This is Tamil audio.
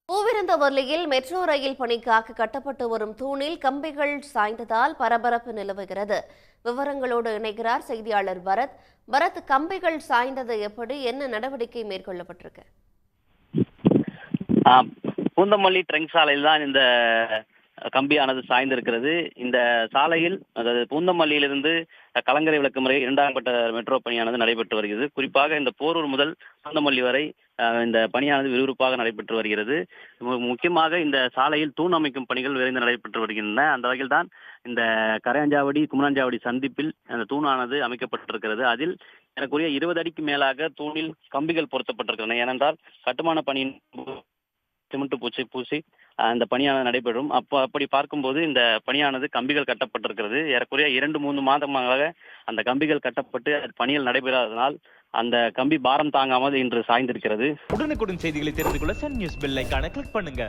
பூவிருந்தவல்லியில் மெட்ரோ ரயில் பணிக்காக கட்டப்பட்டு வரும் தூணில் கம்பிகள் சாய்ந்ததால் பரபரப்பு நிலவுகிறது. விவரங்களோடு இணைகிறார் செய்தியாளர் பரத். பரத், கம்பிகள் சாய்ந்தது எப்படி, என்ன நடவடிக்கை மேற்கொள்ளப்பட்டிருக்கு? பூந்தமல்லி ட்ரங்க் சாலையில் தான் இந்த கம்பியானது சாய்ந்திருக்கிறது. இந்த சாலையில், அதாவது பூந்தமல்லியிலிருந்து கலங்கரை விளக்கு முறை 2ஆம் கட்ட மெட்ரோ பணியானது நடைபெற்று வருகிறது. குறிப்பாக இந்த போரூர் முதல் பூந்தமல்லி வரை இந்த பணியானது விறுவிறுப்பாக நடைபெற்று வருகிறது. முக்கியமாக இந்த சாலையில் தூண் அமைக்கும் பணிகள் விரைந்து நடைபெற்று வருகின்றன. அந்த வகையில் தான் இந்த கரையாஞ்சாவடி குமரஞ்சாவடி சந்திப்பில் அந்த தூணானது அமைக்கப்பட்டிருக்கிறது. அதில் எனக்குரிய 20 அடிக்கு மேலாக தூணில் கம்பிகள் பொருத்தப்பட்டிருக்கின்றன. ஏனென்றால் கட்டுமான பணியின் சிமெண்ட் பூசி அந்த பணியானது நடைபெறும். அப்படி பார்க்கும்போது இந்த பணியானது கம்பிகள் கட்டப்பட்டிருக்கிறது. ஏறக்குறைய 2-3 மாதமாக அந்த கம்பிகள் கட்டப்பட்டு பணிகள் நடைபெறாததால் அந்த கம்பி பாரம் தாங்காமல் இன்று சாய்ந்திருக்கிறது. உடனுக்குடன் செய்திகளை தெரிந்து கொள்ள சன் நியூஸ் பெல் ஐகானை கிளிக் பண்ணுங்க.